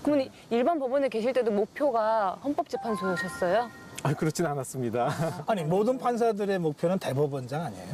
그러면 일반 법원에 계실 때도 목표가 헌법재판소셨어요? 아, 그렇진 않았습니다. 아니 모든 판사들의 목표는 대법원장 아니에요?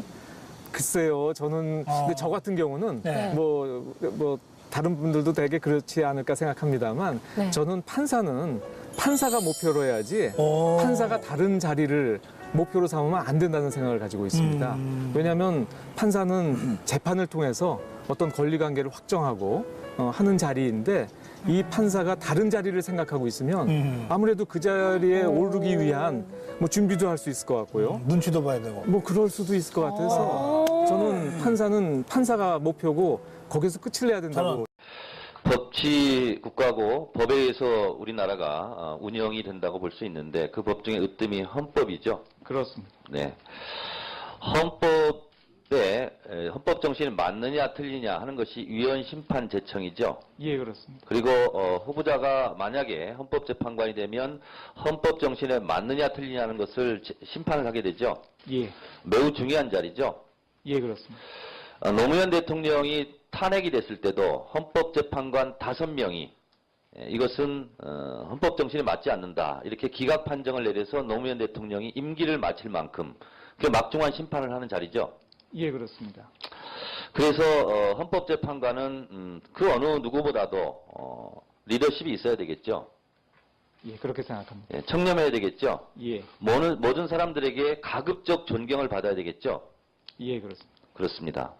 글쎄요, 저는 근데 저 같은 경우는 네. 뭐 다른 분들도 되게 그렇지 않을까 생각합니다만 네. 저는 판사는 판사가 목표로 해야지 오. 판사가 다른 자리를 목표로 삼으면 안 된다는 생각을 가지고 있습니다. 왜냐하면 판사는 재판을 통해서 어떤 권리관계를 확정하고 하는 자리인데 이 판사가 다른 자리를 생각하고 있으면 아무래도 그 자리에 오르기 위한 뭐 준비도 할 수 있을 것 같고요. 눈치도 봐야 되고. 뭐 그럴 수도 있을 것 같아서 저는 판사는 판사가 목표고 거기서 끝을 내야 된다고. 법치 국가고 법에 의해서 우리나라가 운영이 된다고 볼 수 있는데 그 법 중에 으뜸이 헌법이죠. 그렇습니다. 네. 헌법 정신이 맞느냐 틀리냐 하는 것이 위헌 심판 제청이죠. 예, 그렇습니다. 그리고 후보자가 만약에 헌법재판관이 되면 헌법 정신에 맞느냐 틀리냐 하는 것을 심판을 하게 되죠. 예, 매우 중요한 자리죠. 예, 그렇습니다. 노무현 대통령이 탄핵이 됐을 때도 헌법재판관 5명이 이것은 헌법 정신에 맞지 않는다. 이렇게 기각 판정을 내려서 노무현 대통령이 임기를 마칠 만큼 그 막중한 심판을 하는 자리죠. 예, 그렇습니다. 그래서 헌법재판관은 그 어느 누구보다도 리더십이 있어야 되겠죠. 예, 그렇게 생각합니다. 예, 청렴해야 되겠죠. 예, 모든 사람들에게 가급적 존경을 받아야 되겠죠. 예, 그렇습니다. 그렇습니다.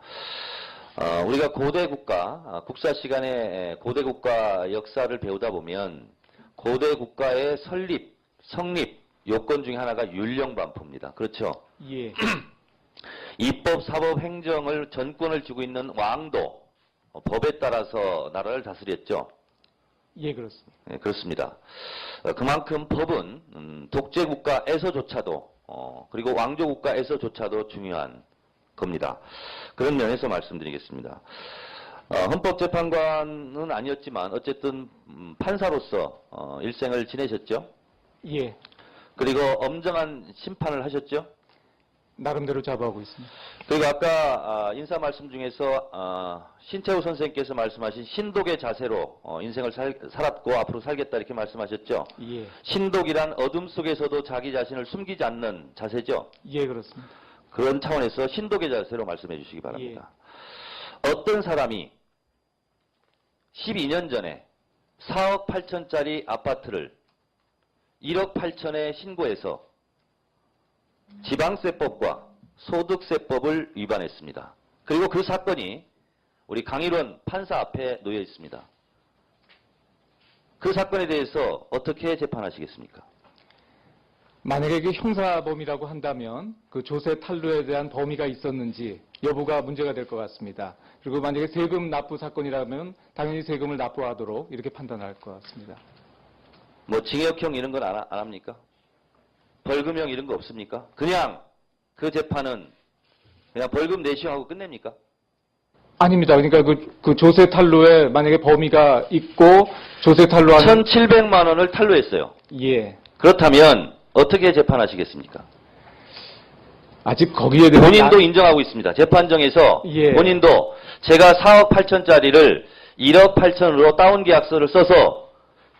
우리가 고대 국가, 국사 시간에 고대 국가 역사를 배우다 보면 고대 국가의 설립, 성립 요건 중에 하나가 율령반포입니다. 그렇죠? 예, 입법, 사법, 행정을 전권을 쥐고 있는 왕도 법에 따라서 나라를 다스렸죠. 예, 그렇습니다. 네, 그렇습니다. 그만큼 법은 독재 국가에서조차도 그리고 왕조 국가에서조차도 중요한 겁니다. 그런 면에서 말씀드리겠습니다. 헌법재판관은 아니었지만 어쨌든 판사로서 일생을 지내셨죠. 예, 그리고 엄정한 심판을 하셨죠. 나름대로 자부하고 있습니다. 그리고 아까 인사 말씀 중에서 신채호 선생님께서 말씀하신 신독의 자세로 인생을 살았고 앞으로 살겠다 이렇게 말씀하셨죠. 예, 신독이란 어둠 속에서도 자기 자신을 숨기지 않는 자세죠. 예, 그렇습니다. 그런 차원에서 신독의 자세로 말씀해 주시기 바랍니다. 어떤 사람이 12년 전에 4억 8천짜리 아파트를 1억 8천에 신고해서 지방세법과 소득세법을 위반했습니다. 그리고 그 사건이 우리 강일원 판사 앞에 놓여 있습니다. 그 사건에 대해서 어떻게 재판하시겠습니까? 만약에 이게 형사범이라고 한다면 그 조세 탈루에 대한 범위가 있었는지 여부가 문제가 될 것 같습니다. 그리고 만약에 세금 납부 사건이라면 당연히 세금을 납부하도록 이렇게 판단할 것 같습니다. 뭐 징역형 이런 건 안 합니까? 벌금형 이런 거 없습니까? 그냥 그 재판은 그냥 벌금 내시오 하고 끝냅니까? 아닙니다. 그러니까 그 조세 탈루에 만약에 범위가 있고 조세 탈루하는 1,700만 원을 탈루했어요. 예. 그렇다면 어떻게 재판하시겠습니까? 아직 거기에 대해서 본인도 인정하고 있습니다. 재판정에서 예. 본인도 제가 4억 8천짜리를 1억 8천으로 다운계약서를 써서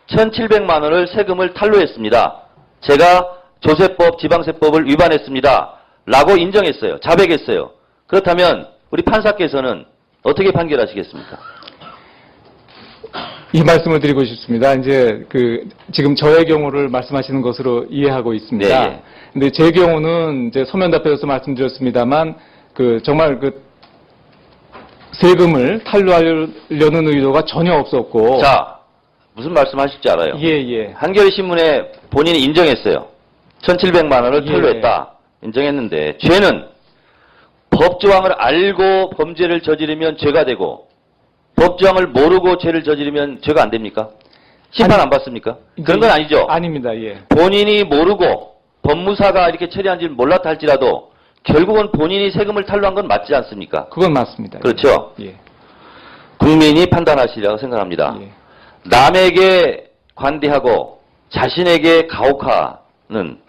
1,700만 원을 세금을 탈루했습니다. 제가 조세법, 지방세법을 위반했습니다. 라고 인정했어요. 자백했어요. 그렇다면 우리 판사께서는 어떻게 판결하시겠습니까? 이 말씀을 드리고 싶습니다. 이제 지금 저의 경우를 말씀하시는 것으로 이해하고 있습니다. 네. 근데 제 경우는 이제 서면 답변에서 말씀드렸습니다만 정말 세금을 탈루하려는 의도가 전혀 없었고. 자, 무슨 말씀하실지 알아요. 예. 한겨레신문에 본인이 인정했어요. 1,700만 원을 예. 탈루했다. 인정했는데 죄는 법조항을 알고 범죄를 저지르면 죄가 되고 법조항을 모르고 죄를 저지르면 죄가 안 됩니까? 심판 안 받습니까? 그런 건 아니죠? 아닙니다. 예. 본인이 모르고 법무사가 이렇게 처리한지 몰랐다 할지라도 결국은 본인이 세금을 탈루한 건 맞지 않습니까? 그건 맞습니다. 그렇죠? 예. 국민이 판단하시리라고 생각합니다. 예. 남에게 관대하고 자신에게 가혹하는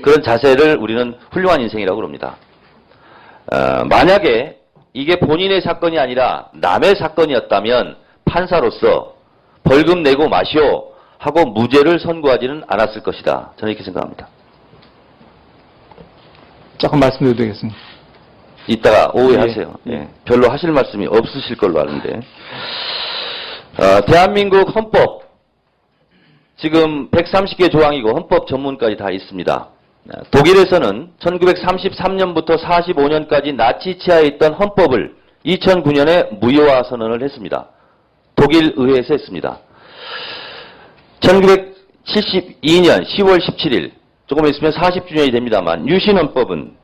그런 자세를 우리는 훌륭한 인생이라고 그럽니다. 만약에 이게 본인의 사건이 아니라 남의 사건이었다면 판사로서 벌금 내고 마시오 하고 무죄를 선고하지는 않았을 것이다. 저는 이렇게 생각합니다. 조금 말씀드려도 되겠습니다. 이따가 오후에 예. 하세요. 예. 별로 하실 말씀이 없으실 걸로 아는데. 대한민국 헌법, 지금 130개 조항이고 헌법 전문까지 다 있습니다. 독일에서는 1933년부터 45년까지 나치 치하에 있던 헌법을 2009년에 무효화 선언을 했습니다. 독일 의회에서 했습니다. 1972년 10월 17일, 조금 있으면 40주년이 됩니다만 유신헌법은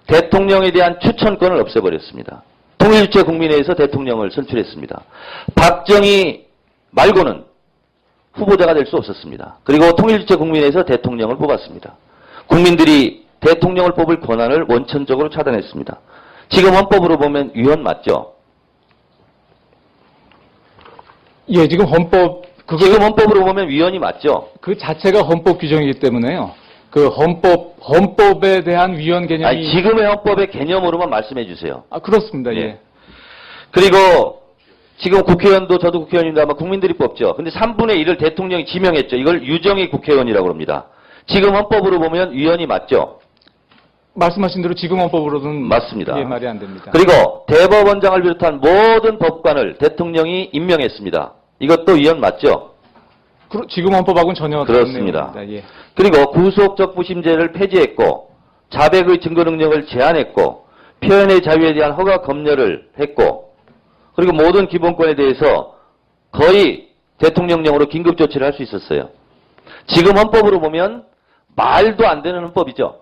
대통령에 대한 추천권을 없애버렸습니다. 통일주체 국민회의에서 대통령을 선출했습니다. 박정희 말고는 후보자가 될 수 없었습니다. 그리고 통일주체 국민회의에서 대통령을 뽑았습니다. 국민들이 대통령을 뽑을 권한을 원천적으로 차단했습니다. 지금 헌법으로 보면 위헌 맞죠? 예, 지금 지금 헌법으로 보면 위헌이 맞죠? 그 자체가 헌법 규정이기 때문에요. 그 헌법에 대한 위헌 개념이. 아니, 지금의 헌법의 개념으로만 말씀해 주세요. 그렇습니다. 예. 예. 그리고 지금 국회의원도 저도 국회의원인데 아마 국민들이 뽑죠. 근데 3분의 1을 대통령이 지명했죠. 이걸 유정의 국회의원이라고 합니다. 지금 헌법으로 보면 위헌이 맞죠? 말씀하신 대로 지금 헌법으로는 맞습니다. 예, 말이 안 됩니다. 그리고 대법원장을 비롯한 모든 법관을 대통령이 임명했습니다. 이것도 위헌 맞죠? 지금 헌법하고는 전혀 다른 그렇습니다. 내용입니다. 예. 그리고 구속적 부심제를 폐지했고 자백의 증거 능력을 제한했고 표현의 자유에 대한 허가 검열을 했고 그리고 모든 기본권에 대해서 거의 대통령령으로 긴급 조치를 할 수 있었어요. 지금 헌법으로 보면 말도 안 되는 헌법이죠.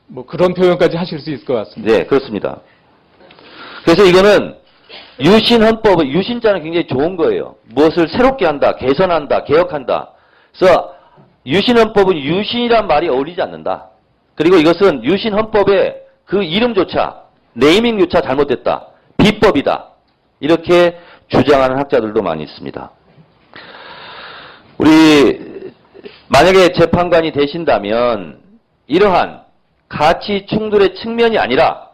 뭐 그런 표현까지 하실 수 있을 것 같습니다. 네, 그렇습니다. 그래서 이거는 유신헌법은 유신자는 굉장히 좋은 거예요. 무엇을 새롭게 한다, 개선한다, 개혁한다. 그래서 유신헌법은 유신이란 말이 어울리지 않는다. 그리고 이것은 유신헌법의 그 이름조차 네이밍조차 잘못됐다. 비법이다. 이렇게 주장하는 학자들도 많이 있습니다. 우리 만약에 재판관이 되신다면 이러한 가치 충돌의 측면이 아니라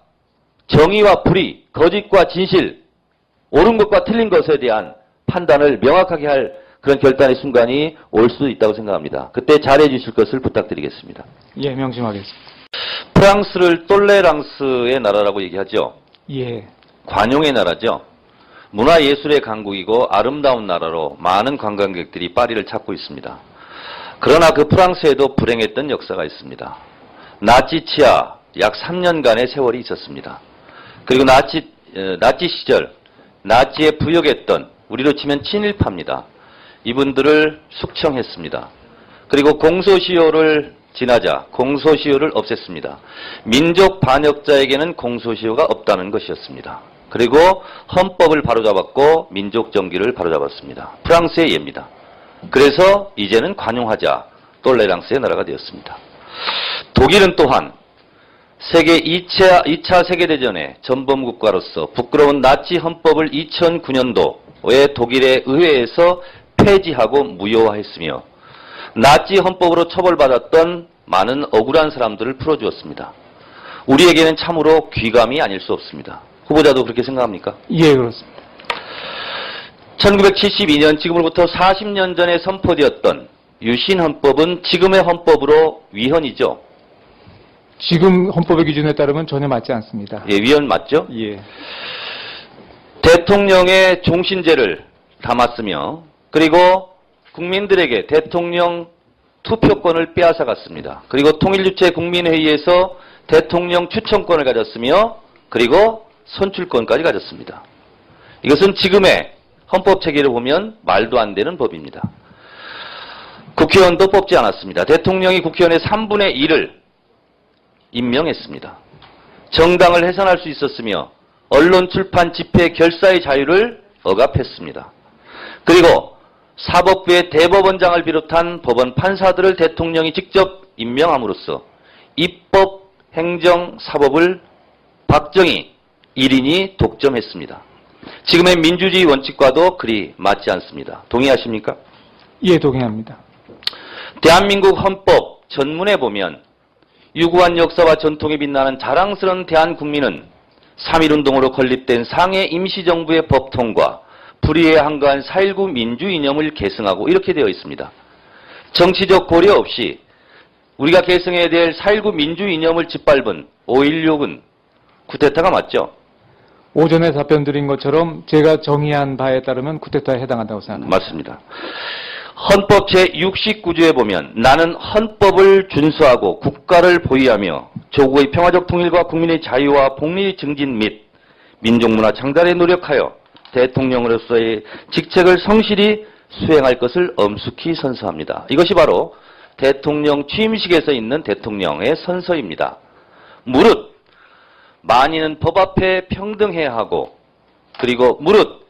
정의와 불의, 거짓과 진실, 옳은 것과 틀린 것에 대한 판단을 명확하게 할 그런 결단의 순간이 올 수도 있다고 생각합니다. 그때 잘해 주실 것을 부탁드리겠습니다. 예, 명심하겠습니다. 프랑스를 똘레랑스의 나라라고 얘기하죠. 예. 관용의 나라죠. 문화예술의 강국이고 아름다운 나라로 많은 관광객들이 파리를 찾고 있습니다. 그러나 그 프랑스에도 불행했던 역사가 있습니다. 나치 치하 약 3년간의 세월이 있었습니다. 그리고 나치 시절 나치에 부역했던 우리로 치면 친일파입니다. 이분들을 숙청했습니다. 그리고 공소시효를 지나자 공소시효를 없앴습니다. 민족 반역자에게는 공소시효가 없다는 것이었습니다. 그리고 헌법을 바로잡았고 민족 정기를 바로잡았습니다. 프랑스의 예입니다. 그래서 이제는 관용하자 똘레랑스의 나라가 되었습니다. 독일은 또한 세계 2차 세계대전의 전범국가로서 부끄러운 나치 헌법을 2009년도에 독일의 의회에서 폐지하고 무효화했으며 나치 헌법으로 처벌받았던 많은 억울한 사람들을 풀어주었습니다. 우리에게는 참으로 귀감이 아닐 수 없습니다. 후보자도 그렇게 생각합니까? 예, 그렇습니다. 1972년 지금으로부터 40년 전에 선포되었던 유신헌법은 지금의 헌법으로 위헌이죠. 지금 헌법의 기준에 따르면 전혀 맞지 않습니다. 예, 위헌 맞죠? 예. 대통령의 종신제를 담았으며 그리고 국민들에게 대통령 투표권을 빼앗아갔습니다. 그리고 통일주체 국민회의에서 대통령 추천권을 가졌으며 그리고 선출권까지 가졌습니다. 이것은 지금의 헌법 체계를 보면 말도 안 되는 법입니다. 국회의원도 뽑지 않았습니다. 대통령이 국회의원의 3분의 1을 임명했습니다. 정당을 해산할 수 있었으며 언론, 출판, 집회, 결사의 자유를 억압했습니다. 그리고 사법부의 대법원장을 비롯한 법원 판사들을 대통령이 직접 임명함으로써 입법, 행정, 사법을 박정희 1인이 독점했습니다. 지금의 민주주의 원칙과도 그리 맞지 않습니다. 동의하십니까? 예, 동의합니다. 대한민국 헌법 전문에 보면 유구한 역사와 전통에 빛나는 자랑스러운 대한국민은 3.1운동으로 건립된 상해 임시정부의 법 통과, 불의에 한가한 4.19 민주 이념을 계승하고 이렇게 되어 있습니다. 정치적 고려 없이 우리가 계승해야 될 4.19 민주 이념을 짓밟은 5.16은 쿠데타가 맞죠? 오전에 답변 드린 것처럼 제가 정의한 바에 따르면 쿠데타에 해당한다고 생각합니다. 맞습니다. 헌법 제69조에 보면 나는 헌법을 준수하고 국가를 보위하며 조국의 평화적 통일과 국민의 자유와 복리 증진 및 민족문화 창달에 노력하여 대통령으로서의 직책을 성실히 수행할 것을 엄숙히 선서합니다. 이것이 바로 대통령 취임식에서 있는 대통령의 선서입니다. 무릇 만인은 법 앞에 평등해야 하고 그리고 무릇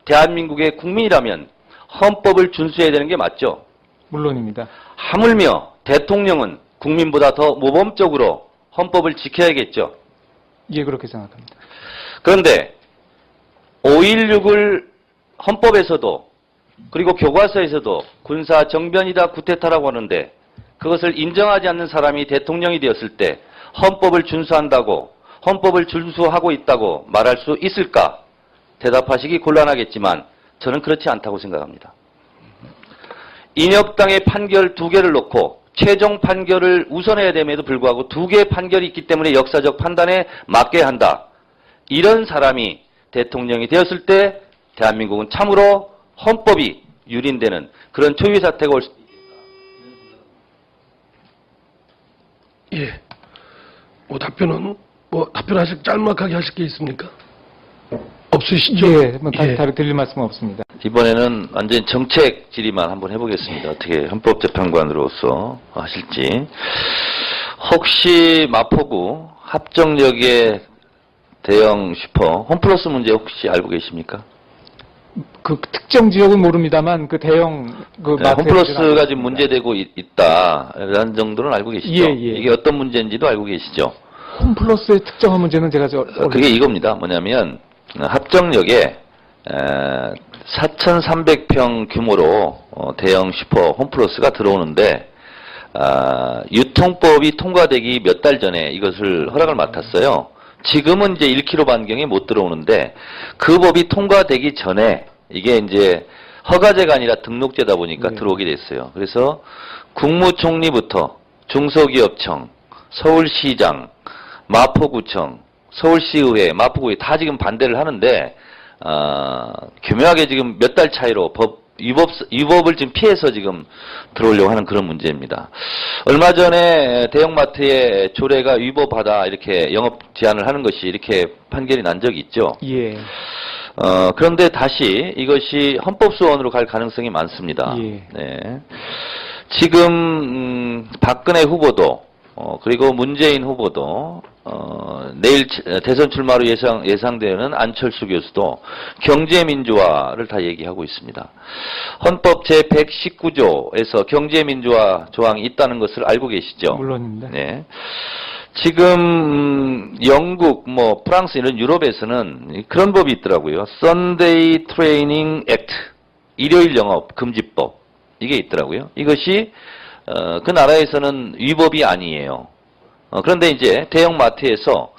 대한민국의 국민이라면 헌법을 준수해야 되는 게 맞죠. 물론입니다. 하물며 대통령은 국민보다 더 모범적으로 헌법을 지켜야겠죠. 예, 그렇게 생각합니다. 그런데 5.16을 헌법에서도 그리고 교과서에서도 군사 정변이다 쿠데타라고 하는데 그것을 인정하지 않는 사람이 대통령이 되었을 때 헌법을 준수한다고 헌법을 준수하고 있다고 말할 수 있을까? 대답하시기 곤란하겠지만 저는 그렇지 않다고 생각합니다. 인혁당의 판결 2개를 놓고 최종 판결을 우선해야 됨에도 불구하고 2개의 판결이 있기 때문에 역사적 판단에 맡겨야 한다. 이런 사람이 대통령이 되었을 때 대한민국은 참으로 헌법이 유린되는 그런 초유의 사태가 올 수 있다. 예. 답변하실 짤막하게 하실 게 있습니까? 없으시죠? 예, 뭐 다시 드릴 말씀은 없습니다. 이번에는 완전 정책 질의만 한번 해보겠습니다. 어떻게 헌법재판관으로서 하실지. 혹시 마포구 합정역의 대형 슈퍼 홈플러스 문제 혹시 알고 계십니까? 그 특정 지역은 모릅니다만 그 대형 그 네, 마트에 홈플러스가 지금 문제되고 있다라는 정도는 알고 계시죠? 예, 예. 이게 어떤 문제인지도 알고 계시죠? 홈플러스의 특정한 문제는 제가 그게 이겁니다. 뭐냐면 합정역에 4,300평 규모로 대형 슈퍼 홈플러스가 들어오는데 유통법이 통과되기 몇 달 전에 이것을 허락을 맡았어요. 지금은 이제 1km 반경에 못 들어오는데 그 법이 통과되기 전에 이게 이제 허가제가 아니라 등록제다 보니까 네. 들어오게 됐어요. 그래서 국무총리부터 중소기업청, 서울시장, 마포구청, 서울시의회, 마포구에 다 지금 반대를 하는데 교묘하게 지금 몇 달 차이로 위법을 지금 피해서 지금 들어오려고 하는 그런 문제입니다. 얼마 전에 대형마트의 조례가 위법하다 이렇게 영업 제한을 하는 것이 이렇게 판결이 난 적이 있죠. 예. 그런데 다시 이것이 헌법소원으로 갈 가능성이 많습니다. 예. 네. 지금 박근혜 후보도 그리고 문재인 후보도 내일 대선 출마로 예상되는 안철수 교수도 경제민주화를 다 얘기하고 있습니다. 헌법 제119조에서 경제민주화 조항이 있다는 것을 알고 계시죠? 물론입니다. 네. 지금 영국, 프랑스 이런 유럽에서는 그런 법이 있더라고요. Sunday Training Act, 일요일 영업 금지법 이게 있더라고요. 이것이 그 나라에서는 위법이 아니에요. 그런데 이제 대형마트에서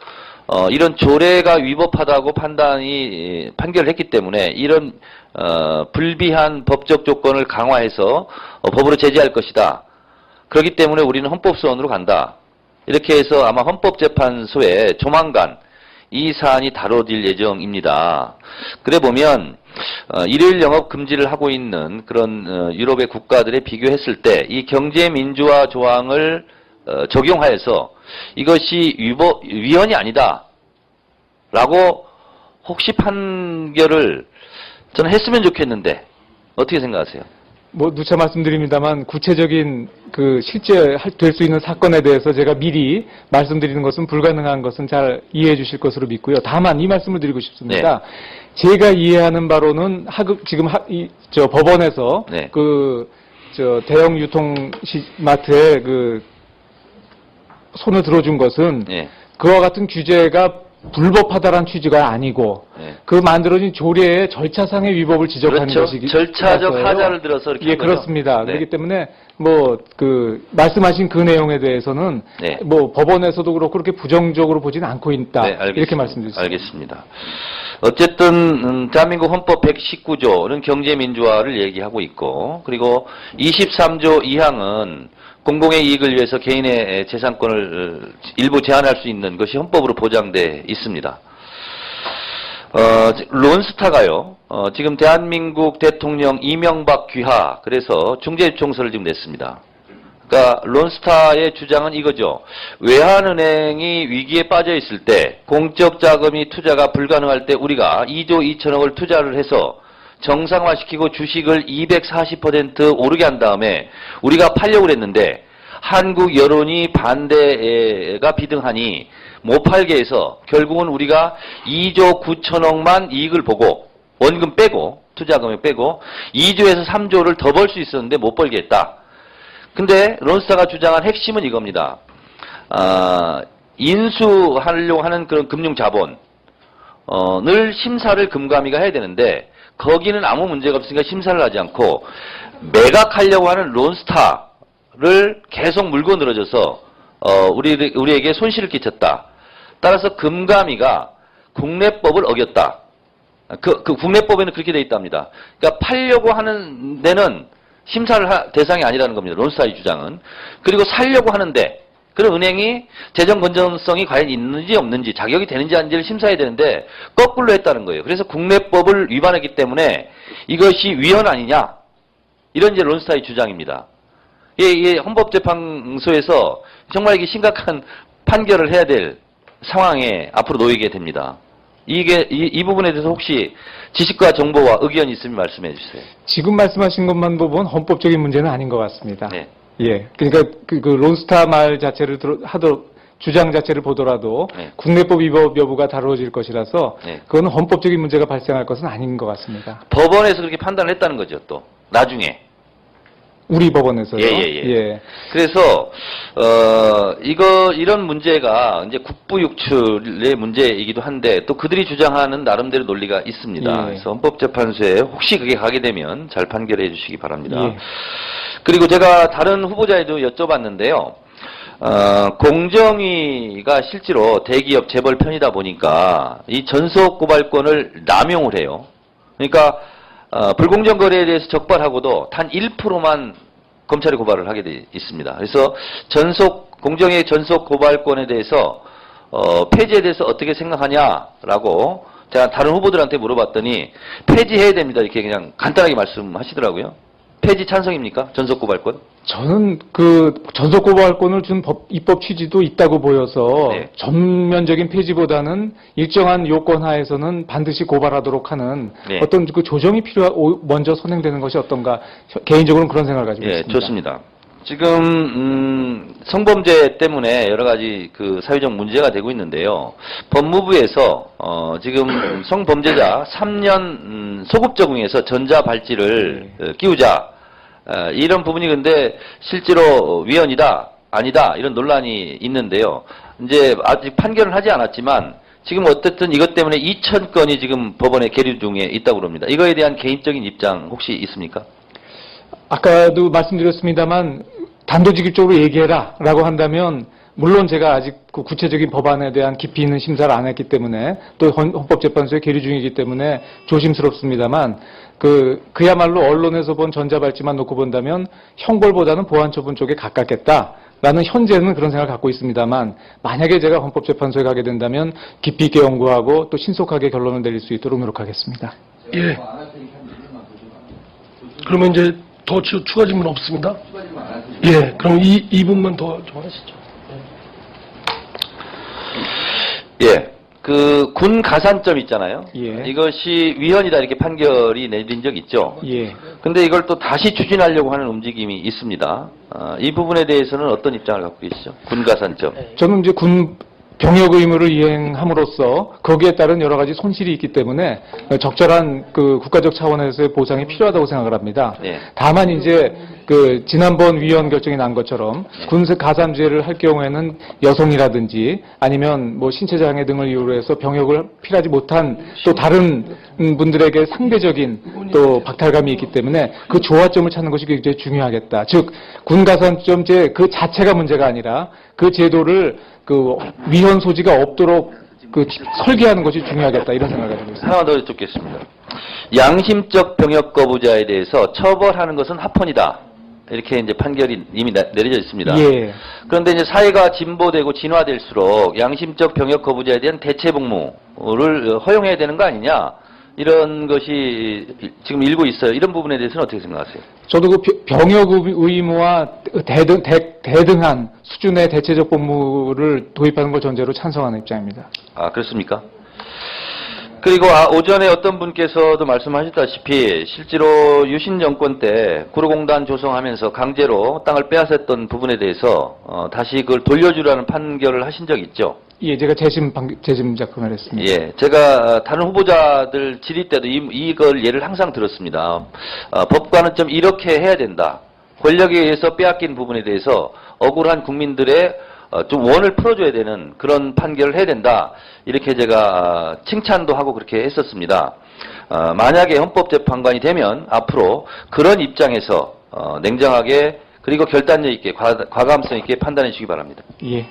이런 조례가 위법하다고 판결을 했기 때문에 이런 불비한 법적 조건을 강화해서 법으로 제재할 것이다. 그렇기 때문에 우리는 헌법소원으로 간다. 이렇게 해서 아마 헌법재판소에 조만간 이 사안이 다뤄질 예정입니다. 그래 보면 일요일 영업 금지를 하고 있는 그런 유럽의 국가들에 비교했을 때 이 경제민주화 조항을 적용하여서 이것이 위헌이 아니다 라고 혹시 판결을 저는 했으면 좋겠는데 어떻게 생각하세요? 누차 말씀드립니다만 구체적인 실제 될 수 있는 사건에 대해서 제가 미리 말씀드리는 것은 불가능한 것은 잘 이해해 주실 것으로 믿고요. 다만 이 말씀을 드리고 싶습니다. 네. 제가 이해하는 바로는 지금 법원에서 네. 대형 유통마트에 손을 들어준 것은 네. 그와 같은 규제가 불법하다란 취지가 아니고 네. 그 만들어진 조례의 절차상의 위법을 지적하는 그렇죠. 것이기 절차적 때문에 하자를 들어서 이렇게 예, 한 거죠? 그렇습니다. 네. 그렇기 때문에 뭐 그 말씀하신 그 내용에 대해서는 네. 뭐 법원에서도 그렇고 그렇게 부정적으로 보지는 않고 있다. 네, 알겠습니다. 이렇게 말씀드렸습니다. 알겠습니다. 어쨌든 대한민국 헌법 119조는 경제민주화를 얘기하고 있고, 그리고 23조 2항은 공공의 이익을 위해서 개인의 재산권을 일부 제한할 수 있는 것이 헌법으로 보장돼 있습니다. 론스타가요, 지금 대한민국 대통령 이명박 귀하, 그래서 중재요청서를 지금 냈습니다. 그러니까 론스타의 주장은 이거죠. 외환은행이 위기에 빠져 있을 때 공적 자금이 투자가 불가능할 때 우리가 2조 2천억을 투자를 해서 정상화시키고 주식을 240% 오르게 한 다음에 우리가 팔려고 했는데 한국 여론이 반대가 비등하니 못 팔게 해서 결국은 우리가 2조 9천억만 이익을 보고 원금 빼고 투자금을 빼고 2조에서 3조를 더 벌 수 있었는데 못 벌게 했다. 근데 론스타가 주장한 핵심은 이겁니다. 인수하려고 하는 그런 금융자본을 심사를 금감위가 해야 되는데 거기는 아무 문제가 없으니까 심사를 하지 않고 매각하려고 하는 론스타를 계속 물고 늘어져서 우리에게 손실을 끼쳤다. 따라서 금감위가 국내법을 어겼다. 그 국내법에는 그렇게 돼 있답니다. 그러니까 팔려고 하는 데는 심사를 할 대상이 아니라는 겁니다. 론스타의 주장은. 그리고 살려고 하는데 그런 은행이 재정 건전성이 과연 있는지 없는지 자격이 되는지 아닌지를 심사해야 되는데 거꾸로 했다는 거예요. 그래서 국내법을 위반했기 때문에 이것이 위헌 아니냐 이런 이제 론스타의 주장입니다. 이게 헌법재판소에서 정말 이게 심각한 판결을 해야 될 상황에 앞으로 놓이게 됩니다. 이 부분에 대해서 혹시 지식과 정보와 의견이 있으면 말씀해 주세요. 지금 말씀하신 것만 보면 헌법적인 문제는 아닌 것 같습니다. 네. 예, 그러니까 그 론스타 말 자체를 주장 자체를 보더라도 네. 국내법 위법 여부가 다루어질 것이라서 네. 그건 헌법적인 문제가 발생할 것은 아닌 것 같습니다. 법원에서 그렇게 판단을 했다는 거죠, 또. 나중에. 우리 법원에서요. 예. 그래서 이런 문제가 이제 국부육출의 문제이기도 한데 또 그들이 주장하는 나름대로 논리가 있습니다. 예. 그래서 헌법재판소에 혹시 그게 가게 되면 잘 판결해 주시기 바랍니다. 예. 그리고 제가 다른 후보자에도 여쭤봤는데요. 공정위가 실제로 대기업 재벌 편이다 보니까 이 전속 고발권을 남용을 해요. 그러니까 불공정 거래에 대해서 적발하고도 단 1%만 검찰이 고발을 하게 돼 있습니다. 그래서 공정의 전속 고발권에 대해서 폐지에 대해서 어떻게 생각하냐라고 제가 다른 후보들한테 물어봤더니 폐지해야 됩니다. 이렇게 그냥 간단하게 말씀하시더라고요. 폐지 찬성입니까? 전속 고발권? 저는 그 전속 고발권을 준 입법 취지도 있다고 보여서 네. 전면적인 폐지보다는 일정한 요건 하에서는 반드시 고발하도록 하는 네. 어떤 그 조정이 먼저 선행되는 것이 어떤가 개인적으로는 그런 생각을 가지고 예, 있습니다. 좋습니다. 지금 성범죄 때문에 여러 가지 그 사회적 문제가 되고 있는데요. 법무부에서 지금 성범죄자 3년 소급 적용해서 전자발찌를 끼우자 이런 부분이 근데 실제로 위헌이다 아니다 이런 논란이 있는데요. 이제 아직 판결은 하지 않았지만 지금 어쨌든 이것 때문에 2,000건이 지금 법원에 계류 중에 있다고 합니다. 이거에 대한 개인적인 입장 혹시 있습니까? 아까도 말씀드렸습니다만 단도직입적으로 얘기해라 라고 한다면 물론 제가 아직 그 구체적인 법안에 대한 깊이 있는 심사를 안 했기 때문에 또 헌법재판소에 계류 중이기 때문에 조심스럽습니다만 그야말로 언론에서 본 전자발찌만 놓고 본다면 형벌보다는 보안처분 쪽에 가깝겠다라는 현재는 그런 생각을 갖고 있습니다만 만약에 제가 헌법재판소에 가게 된다면 깊이 있게 연구하고 또 신속하게 결론을 내릴 수 있도록 노력하겠습니다. 예. 그러면 이제 더 추가 질문 없습니다. 예. 그럼 이 부분만 더 좀 하시죠. 예. 그 군 가산점 있잖아요. 예. 이것이 위헌이다 이렇게 판결이 내린 적 있죠. 예. 근데 이걸 또 다시 추진하려고 하는 움직임이 있습니다. 이 부분에 대해서는 어떤 입장을 갖고 계시죠? 군 가산점. 저는 이제 군 병역 의무를 이행함으로써 거기에 따른 여러 가지 손실이 있기 때문에 적절한 그 국가적 차원에서의 보상이 필요하다고 생각을 합니다. 예. 다만 이제 그 지난번 위원 결정이 난 것처럼 군사 가삼제를 할 경우에는 여성이라든지 아니면 뭐 신체 장애 등을 이유로 해서 병역을 필요하지 못한 또 다른 분들에게 상대적인 또 박탈감이 있기 때문에 그 조화점을 찾는 것이 굉장히 중요하겠다. 즉 군 가산점제 그 자체가 문제가 아니라 그 제도를 그 위헌 소지가 없도록 그 설계하는 것이 중요하겠다 이런 생각을 가지고 있습니다. 하나 더 여쭙겠습니다. 양심적 병역 거부자에 대해서 처벌하는 것은 합헌이다. 이렇게 이제 판결이 이미 내려져 있습니다. 예. 그런데 이제 사회가 진보되고 진화될수록 양심적 병역 거부자에 대한 대체 복무를 허용해야 되는 거 아니냐? 이런 것이 지금 일고 있어요. 이런 부분에 대해서는 어떻게 생각하세요? 저도 그 병역 의무와 대등한 수준의 대체적 복무를 도입하는 걸 전제로 찬성하는 입장입니다. 아, 그렇습니까? 그리고 오전에 어떤 분께서도 말씀하셨다시피 실제로 유신 정권 때 구로공단 조성하면서 강제로 땅을 빼앗았던 부분에 대해서 다시 그걸 돌려주라는 판결을 하신 적 있죠? 예, 제가 재심 작품을 했습니다. 예, 제가 다른 후보자들 질의 때도 이걸 예를 항상 들었습니다. 법관은 좀 이렇게 해야 된다. 권력에 의해서 빼앗긴 부분에 대해서 억울한 국민들의 좀 원을 풀어줘야 되는 그런 판결을 해야 된다. 이렇게 제가 칭찬도 하고 그렇게 했었습니다. 만약에 헌법재판관이 되면 앞으로 그런 입장에서 냉정하게 그리고 결단력 있게 과감성 있게 판단해 주시기 바랍니다. 예.